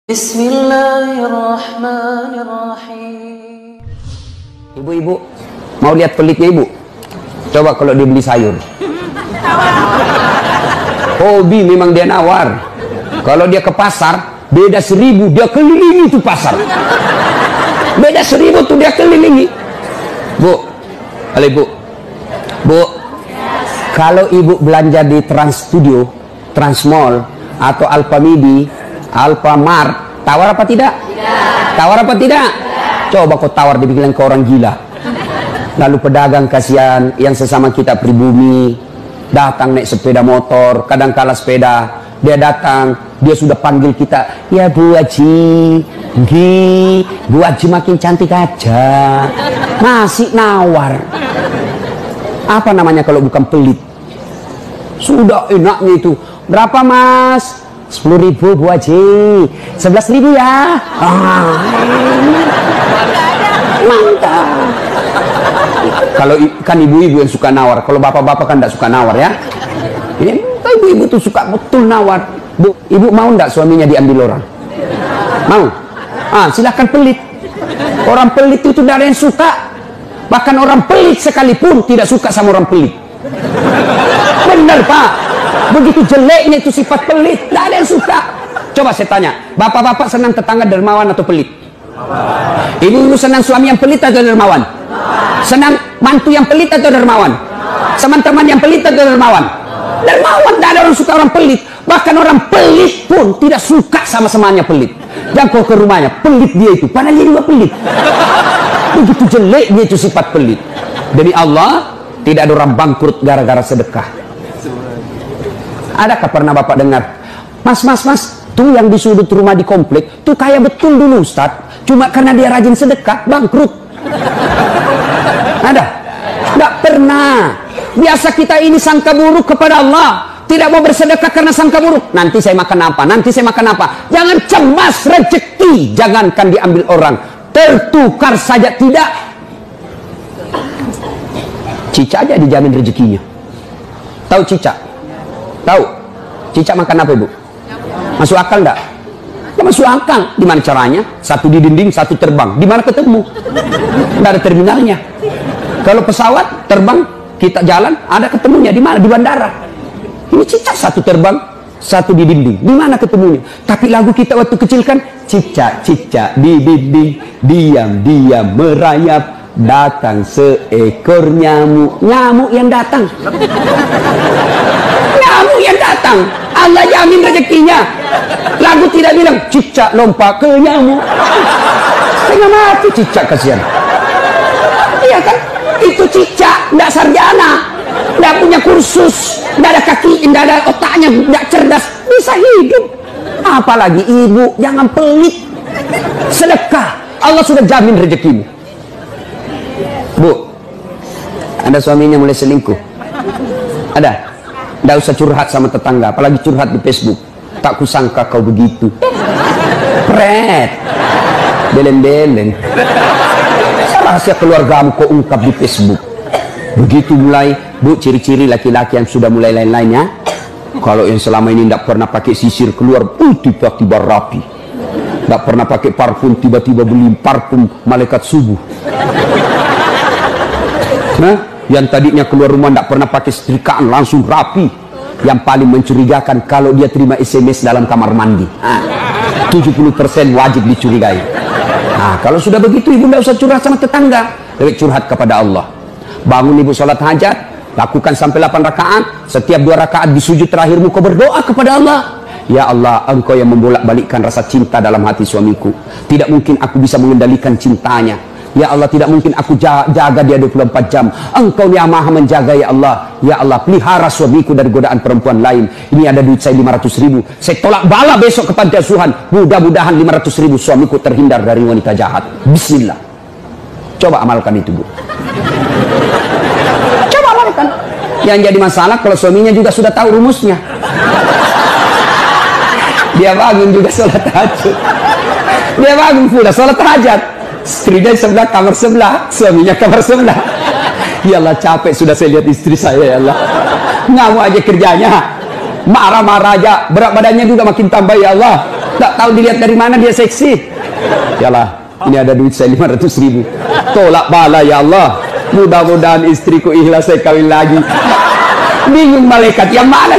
Bismillahirrahmanirrahim. Ibu-ibu, mau lihat pelitnya ibu? Coba kalau dia beli sayur. Hobi memang dia nawar. Kalau dia ke pasar, beda 1000, dia kelilingi tuh pasar. Beda 1000 tuh dia kelilingi. Bu, halo ibu. Bu, kalau ibu belanja di Trans Studio, Trans Mall, atau Alfamidi, Alfamart, tawar apa tidak? Tidak. Tawar apa tidak? Tidak. Coba kau tawar, dibilang ke orang gila. Lalu pedagang kasihan yang sesama kita pribumi datang naik sepeda motor, kadang kala sepeda, dia datang, dia sudah panggil kita, ya Bu Haji, Bu Haji makin cantik aja, masih nawar. Apa namanya kalau bukan pelit? Sudah enaknya itu. Berapa mas? 10.000 Bu Haji, 11.000 ya. Mantap. Kalau kan ibu-ibu yang suka nawar, kalau bapak-bapak kan tidak suka nawar ya. Ini ibu-ibu tuh suka betul nawar. Bu, ibu mau ndak suaminya diambil orang? Mau? Silahkan pelit. Orang pelit itu tidak ada yang suka. Bahkan orang pelit sekalipun tidak suka sama orang pelit. Benar Pak. Begitu jeleknya itu sifat pelit, tidak ada yang suka. Coba saya tanya, bapak-bapak senang tetangga dermawan atau pelit? Ibu-ibu senang suami yang pelit atau dermawan? Senang mantu yang pelit atau dermawan? Teman-teman yang pelit atau dermawan? Dermawan, tidak ada orang suka orang pelit. Bahkan orang pelit pun tidak suka sama semuanya pelit. Dan kau ke rumahnya, pelit dia itu, padahal dia juga pelit. Begitu jeleknya itu sifat pelit. Demi Allah, tidak ada orang bangkrut gara-gara sedekah. Adakah pernah bapak dengar, mas, tuh yang di sudut rumah di komplek, tuh kaya betul dulu Ustaz, cuma karena dia rajin sedekah, bangkrut. Ada? Tidak pernah. Biasa kita ini sangka buruk kepada Allah, tidak mau bersedekah karena sangka buruk. Nanti saya makan apa? Nanti saya makan apa? Jangan cemas rezeki, jangankan diambil orang, tertukar saja tidak. Cicak aja dijamin rezekinya. Tahu cicak? Tahu? Cicak makan apa ibu? Masuk akal enggak? Ya, masuk akal. Gimana caranya? Satu di dinding, satu terbang. Di mana ketemu? Tidak ada terminalnya. Kalau pesawat terbang, kita jalan, ada ketemunya. Di mana? Di bandara. Ini cicak satu terbang, satu di dinding. Di mana ketemunya? Tapi lagu kita waktu kecil kan, cicak-cicak di dinding, diam-diam merayap. Datang seekor nyamuk. Nyamuk yang datang. Nyamuk yang datang. Allah jamin rezekinya. Lagu tidak bilang cicak lompat ke nyamuk. Tengah mati cicak, kasihan. Iya kan? Itu cicak, tidak sarjana, tidak punya kursus, tidak ada kaki, tidak ada otaknya, tidak cerdas, bisa hidup. Apalagi ibu, jangan pelit. Sedekah, Allah sudah jamin rezekimu. Bu, ada suaminya mulai selingkuh? Ada? Tidak usah curhat sama tetangga, apalagi curhat di Facebook. Tak kusangka kau begitu. Pret, belen-belen. Rahasia keluargamu kau ungkap di Facebook. Begitu mulai, bu, ciri-ciri laki-laki yang sudah mulai lain-lainnya. Kalau yang selama ini tidak pernah pakai sisir keluar, tiba-tiba rapi. Tidak pernah pakai parfum, tiba-tiba beli parfum malaikat subuh. Nah, yang tadinya keluar rumah tidak pernah pakai setrikaan, langsung rapi. Yang paling mencurigakan kalau dia terima SMS dalam kamar mandi. 70% wajib dicurigai. Nah, kalau sudah begitu ibu tidak usah curhat sama tetangga, lebih curhat kepada Allah. Bangun ibu sholat hajat, lakukan sampai 8 rakaat. Setiap 2 rakaat di sujud terakhirmu kau berdoa kepada Allah. Ya Allah, engkau yang membolak-balikkan rasa cinta dalam hati suamiku. Tidak mungkin aku bisa mengendalikan cintanya. Ya Allah, tidak mungkin aku jaga dia 24 jam. Engkau yang maha menjaga ya Allah. Ya Allah, pelihara suamiku dari godaan perempuan lain. Ini ada duit saya 500.000. Saya tolak bala besok ke panti asuhan. Mudah-mudahan 500.000 suamiku terhindar dari wanita jahat. Bismillah. Coba amalkan itu, Bu. Coba amalkan. Yang jadi masalah kalau suaminya juga sudah tahu rumusnya. Dia bangun juga sholat tahajud. Dia bangun pula sholat tahajud. Istrinya sebelah, kamar sebelah, suaminya kamar sebelah. Ya Allah, capek sudah saya lihat istri saya, ya Allah. Ngamuk aja kerjanya, marah-marah aja, berat badannya juga makin tambah, ya Allah. Tak tahu dilihat dari mana dia seksi. Yalah, ini ada duit saya 500.000. Tolak bala ya Allah. Mudah-mudahan istriku ikhlas saya kawin lagi. Bingung malaikat yang mana?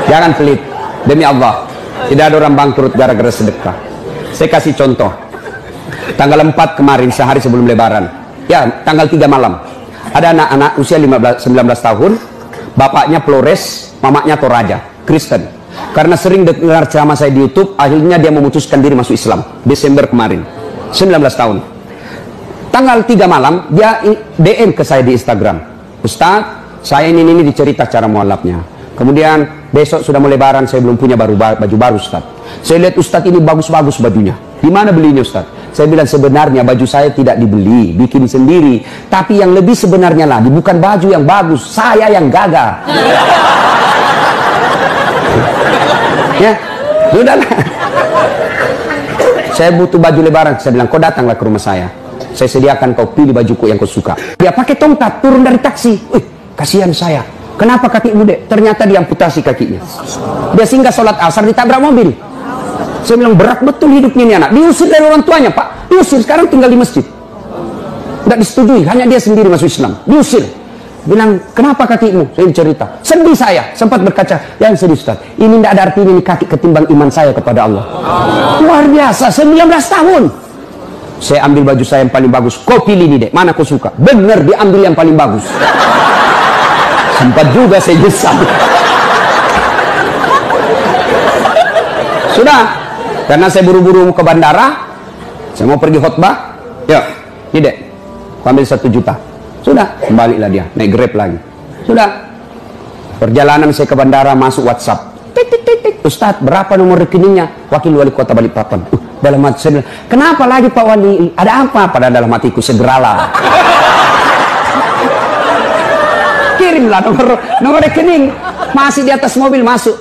Jangan pelit. Demi Allah, tidak ada orang bangkrut gara-gara sedekah. Saya kasih contoh. Tanggal 4 kemarin, sehari sebelum lebaran. Ya, tanggal 3 malam. Ada anak-anak usia 19 tahun, bapaknya Flores, mamanya Toraja, Kristen. Karena sering dengar ceramah saya di YouTube, akhirnya dia memutuskan diri masuk Islam. Desember kemarin, 19 tahun. Tanggal 3 malam, dia DM ke saya di Instagram. Ustaz, saya ini dicerita cara mualafnya. Kemudian besok sudah mau lebaran, saya belum punya baju baru Ustaz. Saya lihat Ustaz ini bagus-bagus bajunya. Di mana belinya Ustaz? Saya bilang sebenarnya baju saya tidak dibeli, bikin sendiri. Tapi yang lebih sebenarnya lagi, bukan baju yang bagus, saya yang gagal. Ya, sudahlah. Saya butuh baju lebaran. Saya bilang, kau datanglah ke rumah saya. Saya sediakan, kau pilih bajuku yang kau suka. Dia pakai tongkat, turun dari taksi. Wih, kasihan saya. Kenapa kakimu, Dek? Ternyata diamputasi kakinya. Dia singgah sholat asar, ditabrak mobil. Saya bilang, berat betul hidupnya ini anak. Diusir dari orang tuanya, Pak. Diusir, sekarang tinggal di masjid. Tidak disetujui, hanya dia sendiri masuk Islam. Diusir. Bilang, kenapa kakimu? Saya cerita. Sedih saya, sempat berkaca. Yang sedih, Ustaz. Ini tidak ada artinya ini kaki ketimbang iman saya kepada Allah. Luar biasa, 19 tahun. Saya ambil baju saya yang paling bagus. Kau pilih nih, Dek. Mana kau suka? Bener, diambil yang paling bagus. Sempat juga saya nyesal. Sudah. Karena saya buru-buru ke bandara, saya mau pergi khutbah. Ya, ini Dek, ambil 1 juta. Sudah, kembalilah dia, naik Grab lagi. Sudah. Perjalanan saya ke bandara, masuk WhatsApp. Ustadz, berapa nomor rekeningnya? Wakil Wali Kota Balikpapan. Dalam hati saya bilang, kenapa lagi Pak Wali? Ada apa? Pada dalam hatiku, segeralah. Kirimlah nomor rekening. Masih di atas mobil, masuk.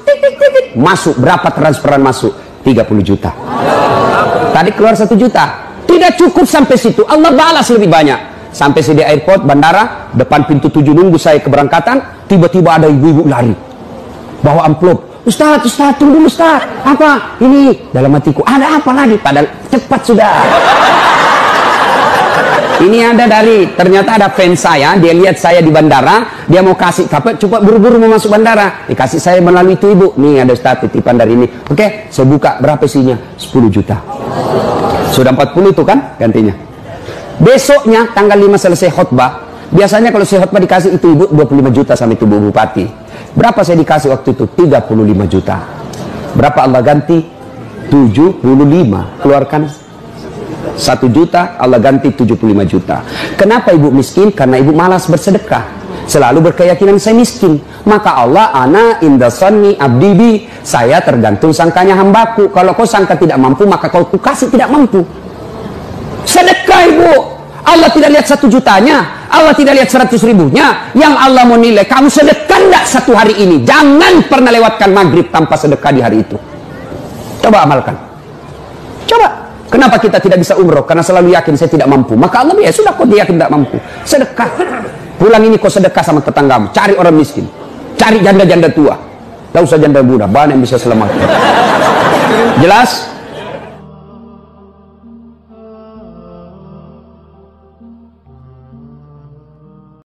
Masuk, berapa transferan masuk? 30 juta. Tadi keluar 1 juta. Tidak cukup sampai situ, Allah balas lebih banyak. Sampai saya di airport, bandara, depan pintu 7 nunggu saya keberangkatan, tiba-tiba ada ibu-ibu lari. Bawa amplop. Ustaz, tunggu dulu Ustaz. Apa? Ini dalam hatiku, ada apa lagi? Padahal cepat sudah. Ini ada ternyata ada fans saya, dia lihat saya di bandara, dia mau kasih kapal, cepat buru-buru mau masuk bandara. Dikasih saya melalui itu ibu, nih ada Ustaz titipan dari ini. Oke, saya buka, berapa isinya? 10 juta. Sudah 40 itu kan gantinya. Besoknya tanggal 5 selesai khutbah. Biasanya kalau saya khutbah dikasih itu ibu 25 juta sama itu Bu Bupati. Berapa saya dikasih waktu itu? 35 juta. Berapa Allah ganti? 75. Keluarkan 1 juta, Allah ganti 75 juta. Kenapa ibu miskin? Karena ibu malas bersedekah. Selalu berkeyakinan saya miskin. Maka Allah, ana inda sanni abdi bi. Saya tergantung sangkanya hambaku. Kalau kau sangka tidak mampu, maka kau kasih tidak mampu. Sedekah ibu. Allah tidak lihat 1 jutanya. Allah tidak lihat 100 ribunya. Yang Allah mau nilai, kamu sedekah enggak 1 hari ini. Jangan pernah lewatkan maghrib tanpa sedekah di hari itu. Coba amalkan. Coba. Kenapa kita tidak bisa umroh? Karena selalu yakin saya tidak mampu. Maka Allah ya sudah, kau yakin tidak mampu. Sedekah. Pulang ini kau sedekah sama tetanggamu. Cari orang miskin. Cari janda-janda tua. Tidak usah janda muda. Banyak yang bisa selamatkan. Jelas?